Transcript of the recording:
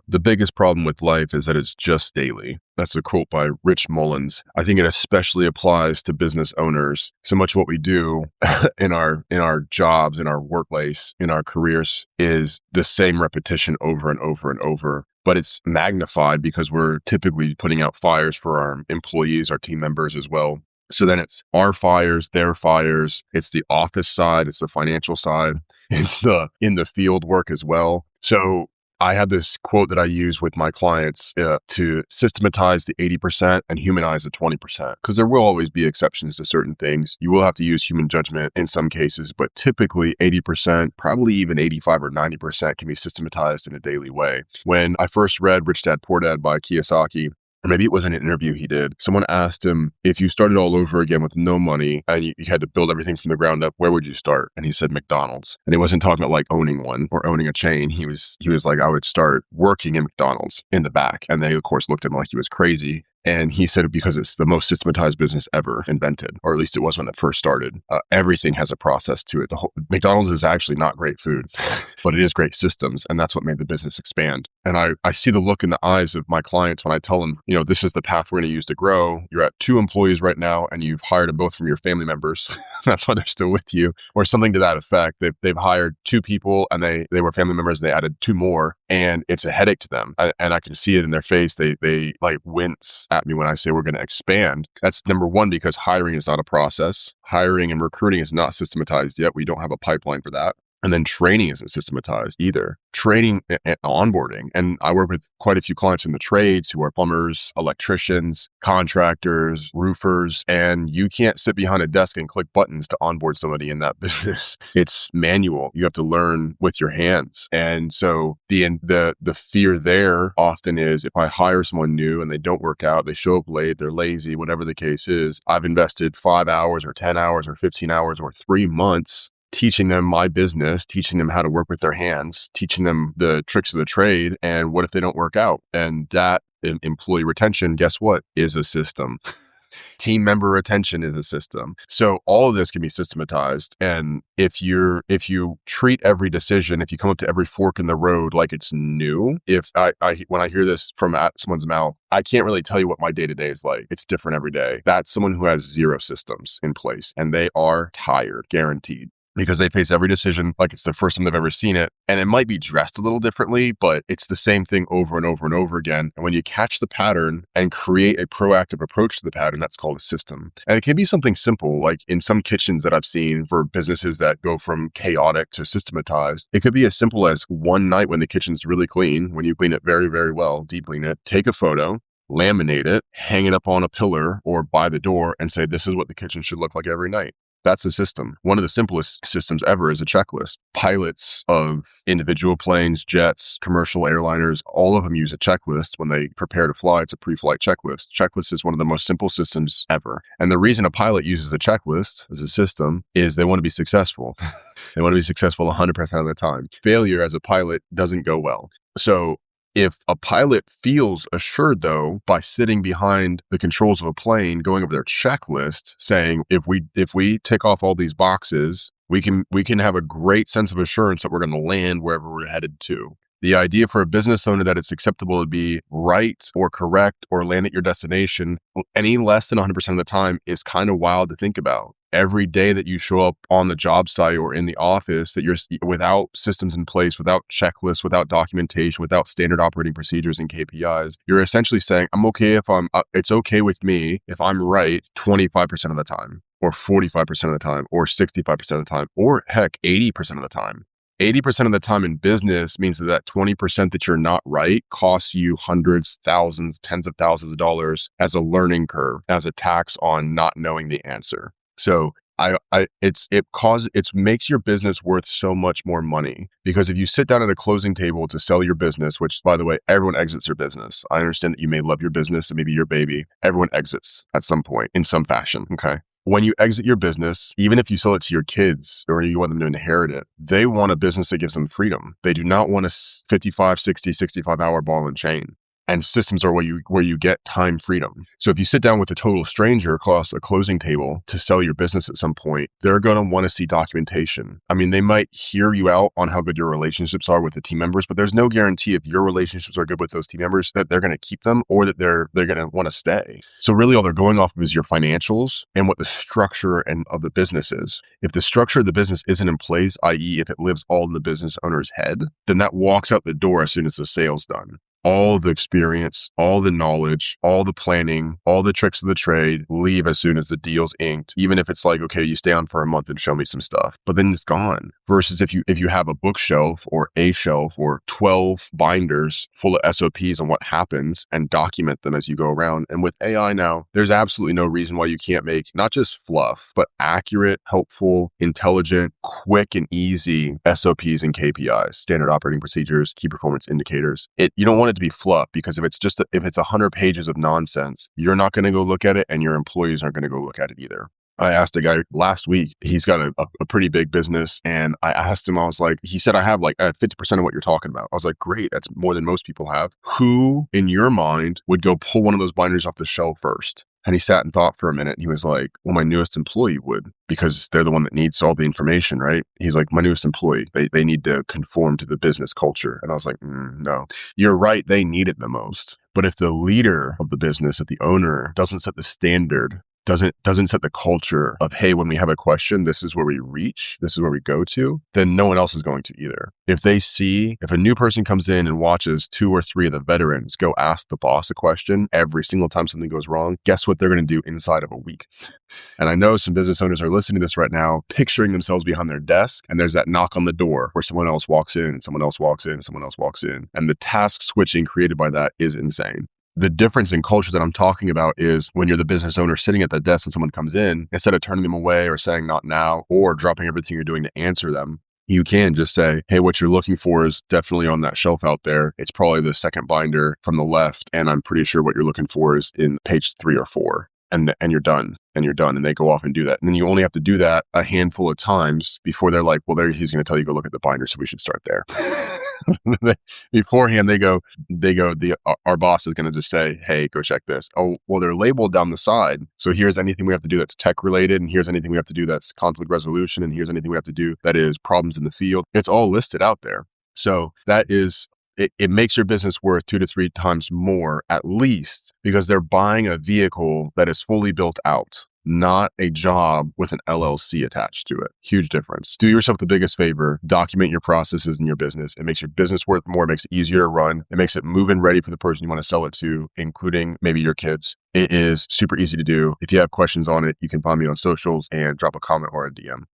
The biggest problem with life is that it's just daily. That's a quote by Rich Mullins. I think it especially applies to business owners. So much of what we do in our jobs, in our workplace, in our careers is the same repetition over and over and over. But it's magnified because we're typically putting out fires for our employees, our team members as well. So then it's our fires, their fires. It's the office side. It's the financial side. It's the in the field work as well. So I have this quote that I use with my clients to systematize the 80% and humanize the 20%, because there will always be exceptions to certain things. You will have to use human judgment in some cases, but typically 80%, probably even 85 or 90% can be systematized in a daily way. When I first read Rich Dad Poor Dad by Kiyosaki, or maybe it was in an interview he did, someone asked him, if you started all over again with no money and you had to build everything from the ground up, where would you start? And he said McDonald's. And he wasn't talking about like owning one or owning a chain. He was like, I would start working in McDonald's in the back. And they, of course, looked at him like he was crazy. And he said because it's the most systematized business ever invented, or at least it was when it first started. Everything has a process to it. McDonald's is actually not great food, but it is great systems. And that's what made the business expand. And I see the look in the eyes of my clients when I tell them, this is the path we're going to use to grow. You're at 2 employees right now, and you've hired them both from your family members. That's why they're still with you, or something to that effect. They've hired 2 people, and they were family members, and they added 2 more, and it's a headache to them. And I can see it in their face. They like wince at me when I say we're going to expand. That's number one, because hiring is not a process. Hiring and recruiting is not systematized yet. We don't have a pipeline for that. And then training isn't systematized either. Training and onboarding. And I work with quite a few clients in the trades who are plumbers, electricians, contractors, roofers, and you can't sit behind a desk and click buttons to onboard somebody in that business. It's manual. You have to learn with your hands. And so the fear there often is, if I hire someone new and they don't work out, they show up late, they're lazy, whatever the case is, I've invested 5 hours or 10 hours or 15 hours or 3 months teaching them my business, teaching them how to work with their hands, teaching them the tricks of the trade. And what if they don't work out? And that employee retention, guess what, is a system. Team member retention is a system. So all of this can be systematized. And if you treat every decision, if you come up to every fork in the road like it's new, when I hear this from someone's mouth, I can't really tell you what my day-to-day is like. It's different every day. That's someone who has 0 systems in place, and they are tired, guaranteed, because they face every decision like it's the first time they've ever seen it. And it might be dressed a little differently, but it's the same thing over and over and over again. And when you catch the pattern and create a proactive approach to the pattern, that's called a system. And it can be something simple, like in some kitchens that I've seen for businesses that go from chaotic to systematized. It could be as simple as one night when the kitchen's really clean, when you clean it very, very well, deep clean it, take a photo, laminate it, hang it up on a pillar or by the door, and say, this is what the kitchen should look like every night. That's a system. One of the simplest systems ever is a checklist. Pilots of individual planes, jets, commercial airliners, all of them use a checklist when they prepare to fly. It's a pre-flight checklist. Checklist is one of the most simple systems ever. And the reason a pilot uses a checklist as a system is they want to be successful. They want to be successful 100% of the time. Failure as a pilot doesn't go well. So if a pilot feels assured, though, by sitting behind the controls of a plane, going over their checklist, saying, if we tick off all these boxes, we can have a great sense of assurance that we're going to land wherever we're headed to. The idea for a business owner that it's acceptable to be right or correct or land at your destination any less than 100% of the time is kind of wild to think about. Every day that you show up on the job site or in the office, that you're without systems in place, without checklists, without documentation, without standard operating procedures and KPIs, you're essentially saying, it's okay with me if I'm right 25% of the time, or 45% of the time, or 65% of the time, or heck, 80% of the time. 80% of the time in business means that 20% that you're not right costs you hundreds, thousands, tens of thousands of dollars as a learning curve, as a tax on not knowing the answer. So it makes your business worth so much more money, because if you sit down at a closing table to sell your business, which, by the way, everyone exits their business. I understand that you may love your business and maybe your baby. Everyone exits at some point in some fashion. Okay. When you exit your business, even if you sell it to your kids or you want them to inherit it, they want a business that gives them freedom. They do not want a 55, 60, 65 hour ball and chain. And systems are where you get time freedom. So if you sit down with a total stranger across a closing table to sell your business at some point, they're going to want to see documentation. I mean, they might hear you out on how good your relationships are with the team members, but there's no guarantee if your relationships are good with those team members that they're going to keep them or that they're going to want to stay. So really all they're going off of is your financials and what the structure of the business is. If the structure of the business isn't in place, i.e. if it lives all in the business owner's head, then that walks out the door as soon as the sale's done. All the experience, all the knowledge, all the planning, all the tricks of the trade leave as soon as the deal's inked, even if it's like, okay, you stay on for a month and show me some stuff, but then it's gone. Versus if you have a bookshelf or a shelf or 12 binders full of SOPs on what happens and document them as you go around. And with AI now, there's absolutely no reason why you can't make not just fluff, but accurate, helpful, intelligent, quick and easy SOPs and KPIs, standard operating procedures, key performance indicators. You don't want it to be fluff, because if it's 100 pages of nonsense, you're not going to go look at it and your employees aren't going to go look at it either. I asked a guy last week, he's got a pretty big business, and I asked him, I was like, he said, I have like 50% of what you're talking about. I was like, great, that's more than most people have. Who in your mind would go pull one of those binders off the shelf first? And he sat and thought for a minute, and he was like, well, my newest employee would, because they're the one that needs all the information, right? He's like, my newest employee, they need to conform to the business culture. And I was like, no, you're right, they need it the most. But if the leader of the business, if the owner doesn't set the standard, doesn't set the culture of, hey, when we have a question, this is where we reach, this is where we go to, then no one else is going to either. If a new person comes in and watches 2 or 3 of the veterans go ask the boss a question every single time something goes wrong, guess what they're going to do inside of a week? And I know some business owners are listening to this right now, picturing themselves behind their desk, and there's that knock on the door where someone else walks in and someone else walks in and someone else walks in. And the task switching created by that is insane. The difference in culture that I'm talking about is when you're the business owner sitting at that desk and someone comes in, instead of turning them away or saying not now or dropping everything you're doing to answer them, you can just say, hey, what you're looking for is definitely on that shelf out there. It's probably the second binder from the left, and I'm pretty sure what you're looking for is in page 3 or 4. And you're done. And they go off and do that. And then you only have to do that a handful of times before they're like, well, he's going to tell you, go look at the binder, so we should start there. Beforehand, our boss is going to just say, hey, go check this. Oh, well, they're labeled down the side. So here's anything we have to do that's tech related. And here's anything we have to do that's conflict resolution. And here's anything we have to do that is problems in the field. It's all listed out there. So that is, it makes your business worth 2 to 3 times more at least, because they're buying a vehicle that is fully built out, not a job with an LLC attached to it. Huge difference. Do yourself the biggest favor. Document your processes in your business. It makes your business worth more. It makes it easier to run. It makes it move-in ready for the person you want to sell it to, including maybe your kids. It is super easy to do. If you have questions on it, you can find me on socials and drop a comment or a DM.